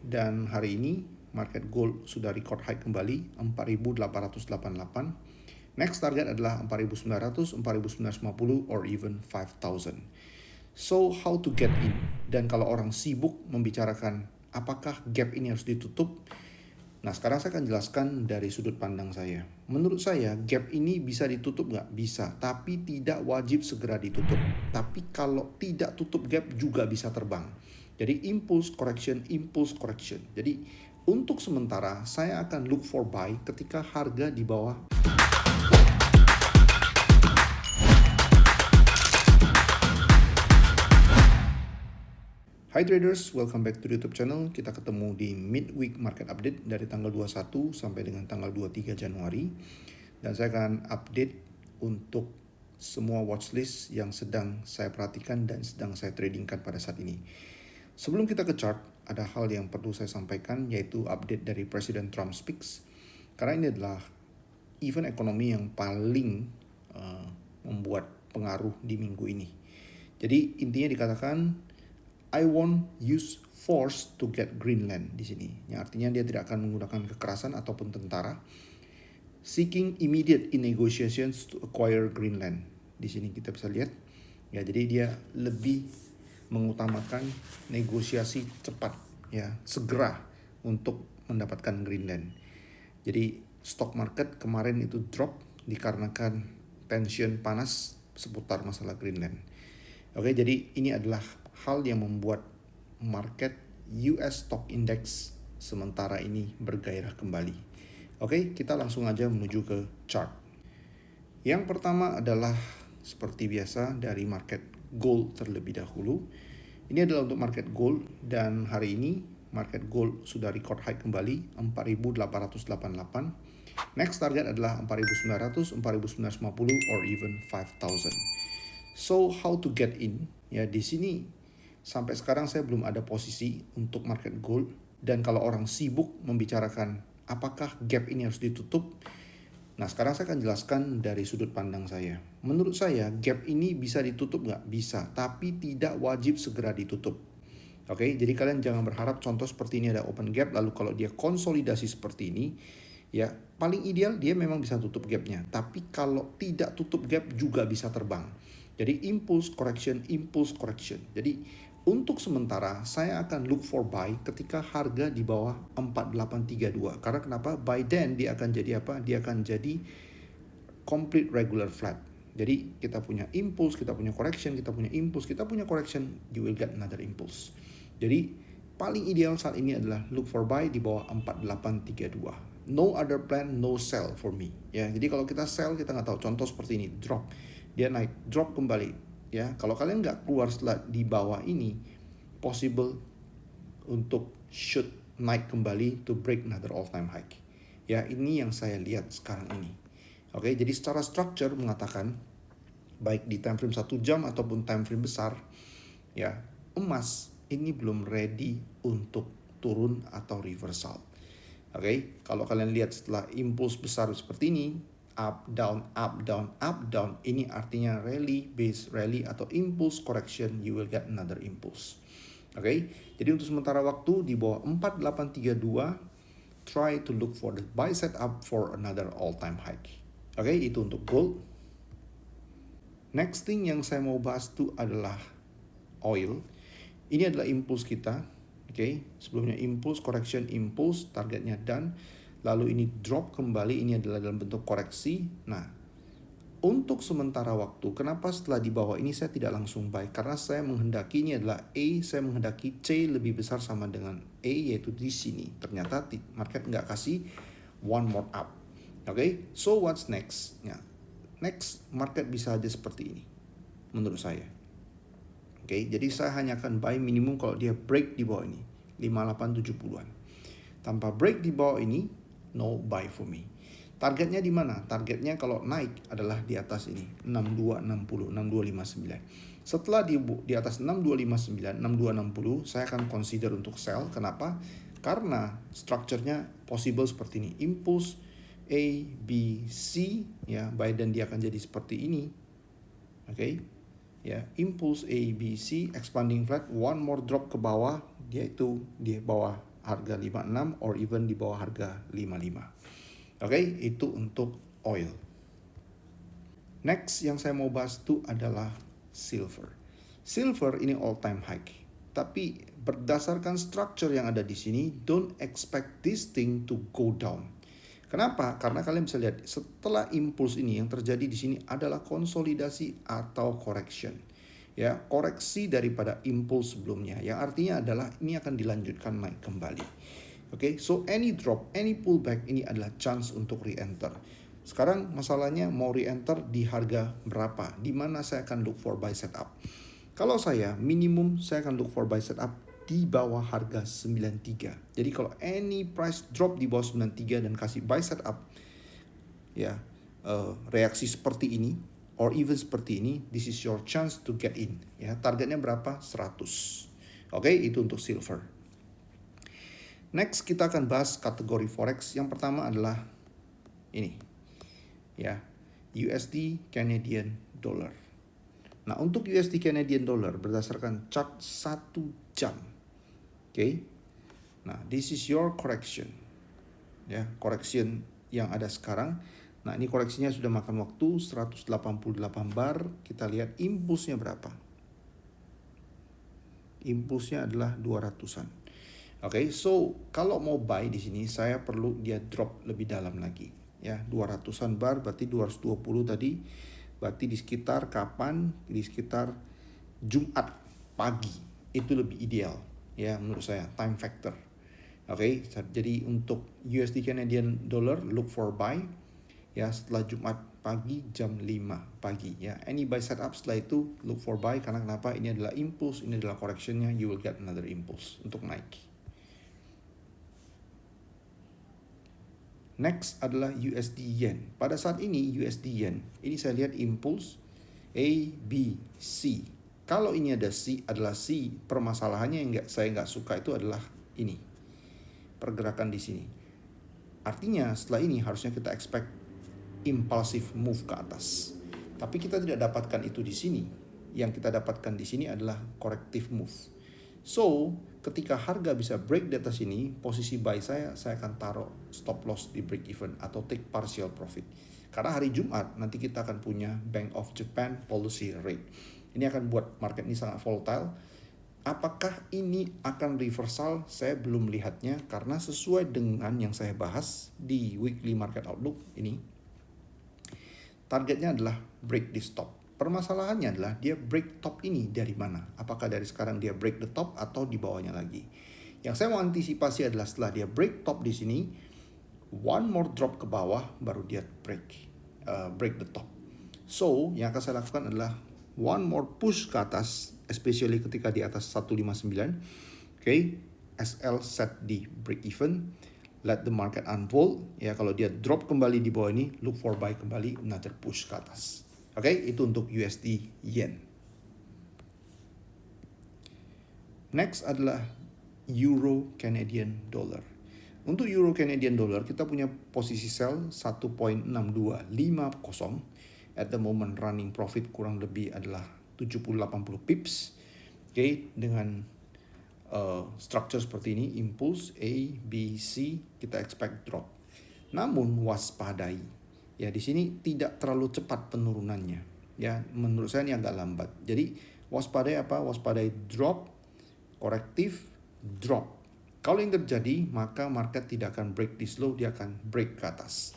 dan hari ini market gold sudah record high kembali 4.888. Next target adalah 4.900, 4.950 or even 5.000. So how to get in? Dan kalau orang sibuk membicarakan apakah gap ini harus ditutup, nah sekarang saya akan jelaskan dari sudut pandang saya. Menurut saya gap ini bisa ditutup nggak? Bisa, tapi tidak wajib segera ditutup. Tapi kalau tidak tutup gap juga bisa terbang. Jadi impulse correction. Jadi untuk sementara saya akan look for buy ketika harga di bawah. Hi traders, welcome back to the YouTube channel. Kita ketemu di midweek market update dari tanggal 21 sampai dengan tanggal 23 Januari. Dan saya akan update untuk semua watchlist yang sedang saya perhatikan dan sedang saya tradingkan pada saat ini. Sebelum kita ke chart, ada hal yang perlu saya sampaikan, yaitu update dari Presiden Trump Speaks. Karena ini adalah event ekonomi yang paling membuat pengaruh di minggu ini. Jadi intinya dikatakan, I won't use force to get Greenland di sini. Yang artinya dia tidak akan menggunakan kekerasan ataupun tentara. Seeking immediate in negotiations to acquire Greenland. Di sini kita bisa lihat. Ya, jadi dia lebih mengutamakan negosiasi cepat, ya, segera untuk mendapatkan Greenland. Jadi stock market kemarin itu drop dikarenakan tension panas seputar masalah Greenland. Oke, jadi ini adalah hal yang membuat market US Stock Index sementara ini bergairah kembali. Oke, kita langsung aja menuju ke chart. Yang pertama adalah seperti biasa dari market gold terlebih dahulu. Ini adalah untuk market gold dan hari ini market gold sudah record high kembali 4.888. Next target adalah 4.900, 4.950 or even 5.000. So how to get in? Ya, di sini sampai sekarang saya belum ada posisi untuk market gold. Dan kalau orang sibuk membicarakan apakah gap ini harus ditutup, nah sekarang saya akan jelaskan dari sudut pandang saya. Menurut saya gap ini bisa ditutup nggak? Bisa, tapi tidak wajib segera ditutup. Oke, jadi kalian jangan berharap contoh seperti ini ada open gap, lalu kalau dia konsolidasi seperti ini, ya paling ideal dia memang bisa tutup gapnya. Tapi kalau tidak tutup gap juga bisa terbang. Jadi impulse correction. Jadi untuk sementara saya akan look for buy ketika harga di bawah 4832. Karena kenapa? By then dia akan jadi apa? Dia akan jadi complete regular flat. Jadi kita punya impulse, kita punya correction, kita punya impulse, kita punya correction, you will get another impulse. Jadi paling ideal saat ini adalah look for buy di bawah 4832. No other plan, no sell for me. Ya, jadi kalau kita sell kita nggak tahu. Contoh seperti ini, drop. Dia naik, drop kembali. Ya, kalau kalian nggak keluar setelah di bawah ini, possible untuk should naik kembali to break another all time high. Ya, ini yang saya lihat sekarang ini. Oke, jadi secara structure mengatakan baik di time frame 1 jam ataupun time frame besar, ya, emas ini belum ready untuk turun atau reversal. Oke, kalau kalian lihat setelah impuls besar seperti ini, up, down, ini artinya rally, base rally atau impulse correction, you will get another impulse. Oke, jadi untuk sementara waktu di bawah 4832, try to look for the buy set up for another all time high. Oke, itu untuk gold. Next thing yang saya mau bahas itu adalah oil. Ini adalah impulse kita. Oke, sebelumnya impulse, correction, impulse, targetnya done. Lalu ini drop kembali, ini adalah dalam bentuk koreksi. Nah, untuk sementara waktu, kenapa setelah di bawah ini saya tidak langsung buy? Karena saya menghendaki ini adalah A, saya menghendaki C lebih besar sama dengan A, yaitu di sini. Ternyata market nggak kasih one more up. Oke, so what's next? Ya, next market bisa aja seperti ini, menurut saya. Oke, jadi saya hanya akan buy minimum kalau dia break di bawah ini, 5870-an. Tanpa break di bawah ini, no buy for me. Targetnya di mana? Targetnya kalau naik adalah di atas ini, 6260, 6259. Setelah di atas 6259, 6260, saya akan consider untuk sell. Kenapa? Karena structure-nya possible seperti ini. Impulse A, B, C, ya, by then dia akan jadi seperti ini. Oke. Ya, impulse A, B, C, expanding flat, one more drop ke bawah, dia itu di bawah harga 56 or even di bawah harga 55. Oke, itu untuk oil. Next yang saya mau bahas itu adalah silver. Silver ini all time high. Tapi berdasarkan structure yang ada di sini, don't expect this thing to go down. Kenapa? Karena kalian bisa lihat setelah impuls ini yang terjadi di sini adalah konsolidasi atau correction. Ya, koreksi daripada impuls sebelumnya. Yang artinya adalah ini akan dilanjutkan naik kembali. Oke, so any drop, any pullback ini adalah chance untuk re-enter. Sekarang masalahnya mau re-enter di harga berapa? Di mana saya akan look for buy setup? Kalau saya minimum saya akan look for buy setup di bawah harga 93. Jadi kalau any price drop di bawah 93 dan kasih buy setup, ya reaksi seperti ini or even seperti ini, this is your chance to get in. Ya, targetnya berapa? 100. Oke, itu untuk silver. Next kita akan bahas kategori forex. Yang pertama adalah ini, ya, USD Canadian Dollar. Nah, untuk USD Canadian Dollar berdasarkan chart 1 jam. Oke. Nah, this is your correction. Ya, correction yang ada sekarang. Nah, ini koreksinya sudah makan waktu 188 bar. Kita lihat impulsnya berapa. Impulsnya adalah 200-an. Oke, so kalau mau buy di sini saya perlu dia drop lebih dalam lagi. Ya, 200-an bar berarti 220 tadi. Berarti di sekitar kapan? Di sekitar Jumat pagi. Itu lebih ideal. Ya, menurut saya time factor. Oke, jadi untuk USD Canadian Dollar look for buy ya setelah Jumat pagi jam 5 pagi ya. Any buy setup setelah itu look for buy karena kenapa? Ini adalah impulse, ini adalah correctionnya, you will get another impulse untuk naik. Next adalah USD Yen. Pada saat ini USD Yen, ini saya lihat impulse A, B, C. Kalau ini ada C adalah C, permasalahannya yang saya nggak suka itu adalah ini, pergerakan di sini. Artinya setelah ini harusnya kita expect impulsive move ke atas. Tapi kita tidak dapatkan itu di sini. Yang kita dapatkan di sini adalah corrective move. So, ketika harga bisa break di atas ini, posisi buy saya akan taruh stop loss di break even atau take partial profit. Karena hari Jumat nanti kita akan punya Bank of Japan policy rate. Ini akan buat market ini sangat volatile. Apakah ini akan reversal? Saya belum melihatnya karena sesuai dengan yang saya bahas di weekly market outlook ini, targetnya adalah break di stop. Permasalahannya adalah dia break top ini dari mana? Apakah dari sekarang dia break the top atau di bawahnya lagi? Yang saya mau antisipasi adalah setelah dia break top di sini, one more drop ke bawah baru dia break the top. So, yang akan saya lakukan adalah one more push ke atas, especially ketika di atas 159. Okay, SL set di break even. Let the market unfold. Ya, kalau dia drop kembali di bawah ini, look for buy kembali, another push ke atas. Oke, itu untuk USD Yen. Next adalah Euro Canadian Dollar. Untuk Euro Canadian Dollar kita punya posisi sell 1.6250. At the moment running profit kurang lebih adalah 70-80 pips. Oke, dengan structure seperti ini, impulse A, B, C, kita expect drop. Namun waspadai. Ya, di sini tidak terlalu cepat penurunannya. Ya, menurut saya ini agak lambat. Jadi waspadai apa? Waspadai drop, korektif, drop. Kalau yang terjadi, maka market tidak akan break this low, dia akan break ke atas.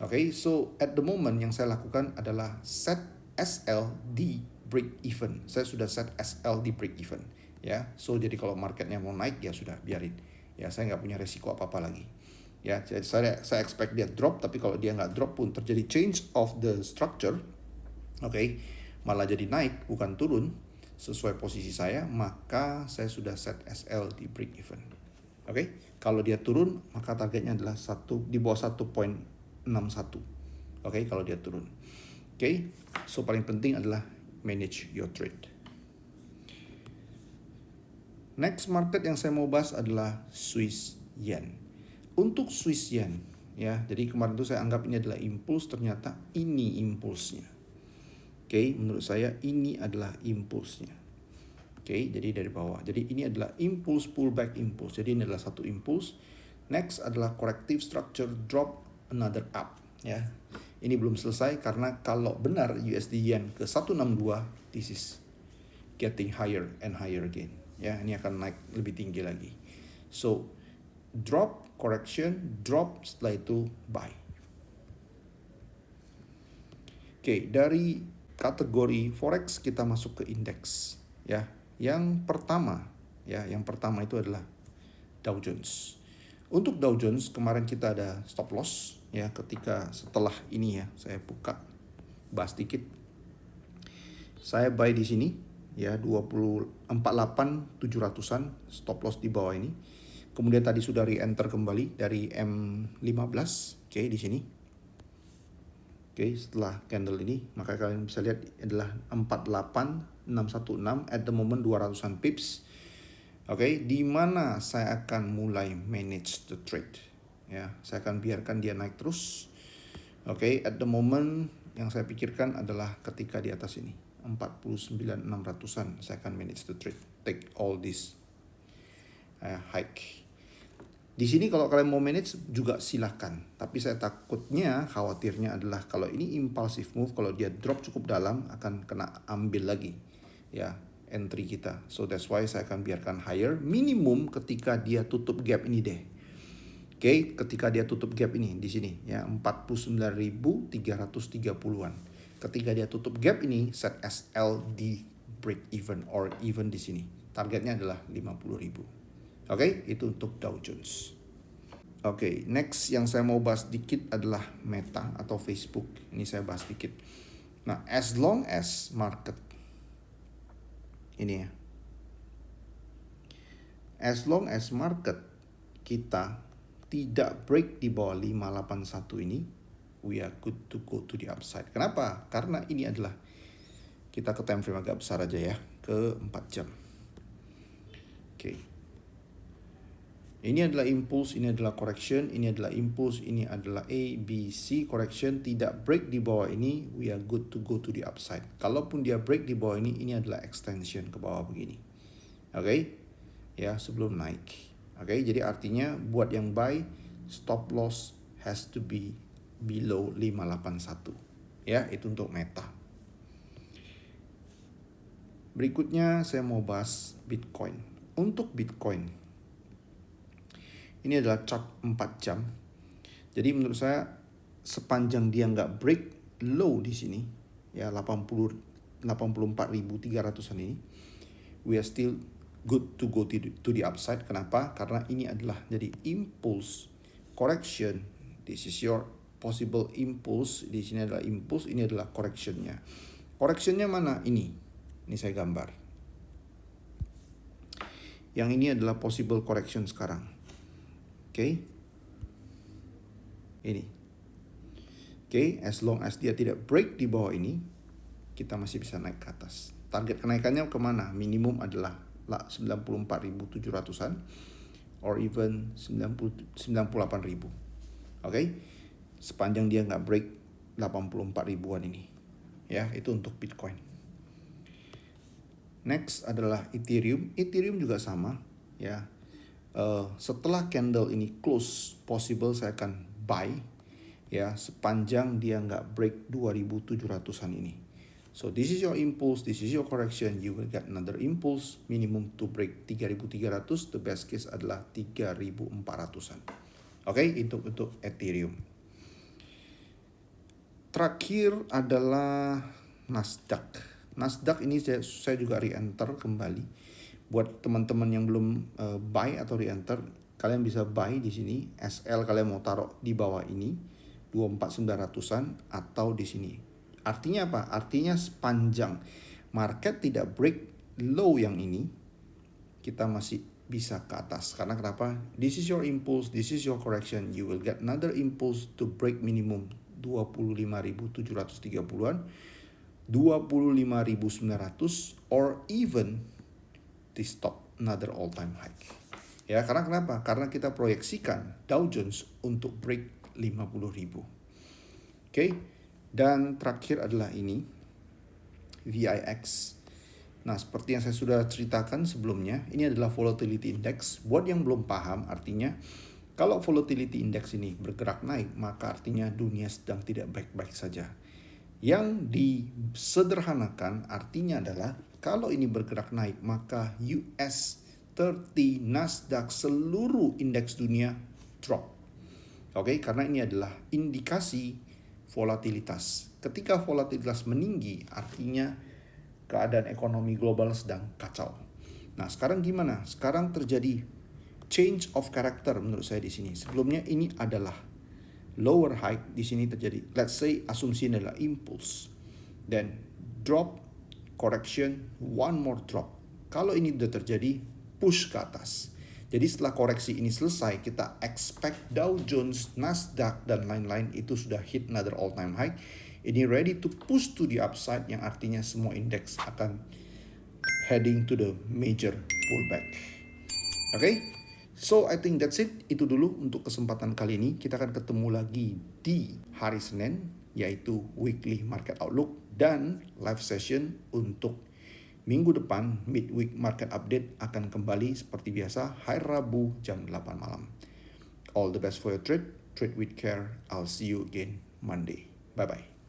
Oke, so at the moment yang saya lakukan adalah set SL di break even. Saya sudah set SL di break even. Ya, so jadi kalau marketnya mau naik ya sudah biarin. Ya, saya nggak punya resiko apa-apa lagi. Ya, saya expect dia drop, tapi kalau dia nggak drop pun terjadi change of the structure, oke, malah jadi naik bukan turun sesuai posisi saya, maka saya sudah set SL di break even. Oke, kalau dia turun maka targetnya adalah di bawah 1.61. Oke, kalau dia turun. Oke, so paling penting adalah manage your trade. Next market yang saya mau bahas adalah Swiss Yen. Untuk Swiss Yen, ya, jadi kemarin itu saya anggap ini adalah impuls, ternyata ini impulsnya. Oke, menurut saya ini adalah impulsnya. Oke, jadi dari bawah. Jadi ini adalah impulse pullback impulse. Jadi ini adalah satu impulse. Next adalah corrective structure drop another up, ya. Ini belum selesai karena kalau benar USD Yen ke 162, this is getting higher and higher again. Ya, ini akan naik lebih tinggi lagi. So, drop, correction, drop, setelah itu buy. Oke, dari kategori forex kita masuk ke indeks, ya. Yang pertama itu adalah Dow Jones. Untuk Dow Jones kemarin kita ada stop loss, ya, ketika setelah ini, ya, saya buka bahas dikit. Saya buy di sini, ya, 248.700-an stop loss di bawah ini. Kemudian tadi sudah re-enter kembali dari M15, oke, di sini. Oke, setelah candle ini, maka kalian bisa lihat adalah 48616 at the moment 200-an pips. Oke, di mana saya akan mulai manage the trade. Ya, saya akan biarkan dia naik terus. Oke, at the moment yang saya pikirkan adalah ketika di atas ini 49.600-an saya akan manage the trade. Take all this hike. Di sini kalau kalian mau manage juga silahkan. Tapi saya takutnya, khawatirnya adalah kalau ini impulsive move, kalau dia drop cukup dalam akan kena ambil lagi, ya, entry kita. So that's why saya akan biarkan higher minimum ketika dia tutup gap ini deh. Oke, ketika dia tutup gap ini di sini, ya, 49.330-an. Ketika dia tutup gap ini, set SL di break even or even di sini. Targetnya adalah 50.000. Oke, itu untuk Dow Jones. Oke, next yang saya mau bahas dikit adalah Meta atau Facebook. Ini saya bahas dikit. Nah, as long as market ini, ya, as long as market kita tidak break di bawah 581 ini, we are good to go to the upside. Kenapa? Karena ini adalah, kita ke time frame agak besar aja, ya, ke 4 jam. Oke. Ini adalah impulse, ini adalah correction, ini adalah impulse, ini adalah A, B, C, correction, tidak break di bawah ini, we are good to go to the upside. Kalaupun dia break di bawah ini adalah extension ke bawah begini. Oke, ya, sebelum naik. Oke, jadi artinya buat yang buy, stop loss has to be below 581. Ya, itu untuk Meta. Berikutnya saya mau bahas Bitcoin. Untuk Bitcoin, ini adalah chart 4 jam. Jadi menurut saya sepanjang dia nggak break low di sini, ya, 84.300-an ini, we are still good to go to the upside. Kenapa? Karena ini adalah jadi impulse correction. This is your possible impulse. Di sini adalah impulse, ini adalah correctionnya. Correctionnya mana? Ini saya gambar. Yang ini adalah possible correction sekarang. Oke. Ini. Oke, as long as dia tidak break di bawah ini, kita masih bisa naik ke atas. Target kenaikannya kemana? Minimum adalah 94.700-an or even 98.000. Oke. Sepanjang dia nggak break 84.000-an ini. Ya, itu untuk Bitcoin. Next adalah Ethereum. Ethereum juga sama, ya. Setelah candle ini close, possible saya akan buy, ya, sepanjang dia nggak break 2.700-an ini. So this is your impulse, this is your correction, you will get another impulse, minimum to break 3.300, the best case adalah 3.400-an. Oke, itu untuk Ethereum. Terakhir adalah Nasdaq. Nasdaq ini saya juga re-enter kembali. Buat teman-teman yang belum buy atau re-enter, kalian bisa buy di sini. SL kalian mau taruh di bawah ini 24.900-an atau di sini. Artinya apa? Artinya sepanjang market tidak break low yang ini, kita masih bisa ke atas. Karena kenapa? This is your impulse, this is your correction. You will get another impulse to break minimum 25.730-an, 25.900 or even di stop another all time high. Ya, karena kenapa? Karena kita proyeksikan Dow Jones untuk break 50.000. Oke. Dan terakhir adalah ini VIX. Nah, seperti yang saya sudah ceritakan sebelumnya, ini adalah volatility index. Buat yang belum paham, artinya kalau volatility index ini bergerak naik, maka artinya dunia sedang tidak baik-baik saja. Yang disederhanakan artinya adalah kalau ini bergerak naik, maka US 30, Nasdaq, seluruh indeks dunia drop. Oke, karena ini adalah indikasi volatilitas. Ketika volatilitas meninggi, artinya keadaan ekonomi global sedang kacau. Nah, sekarang gimana? Sekarang terjadi change of character menurut saya di sini. Sebelumnya ini adalah lower high, di sini terjadi, let's say asumsi adalah impulse, then drop, correction, one more drop. Kalau ini sudah terjadi, push ke atas. Jadi setelah koreksi ini selesai, kita expect Dow Jones, Nasdaq, dan lain-lain itu sudah hit another all time high. Ini ready to push to the upside, yang artinya semua indeks akan heading to the major pullback. Oke, so I think that's it. Itu dulu untuk kesempatan kali ini. Kita akan ketemu lagi di hari Senin, yaitu weekly market outlook dan live session untuk minggu depan. Midweek market update akan kembali seperti biasa hari Rabu jam 8 malam. All the best for your trade. Trade with care. I'll see you again Monday. Bye-bye.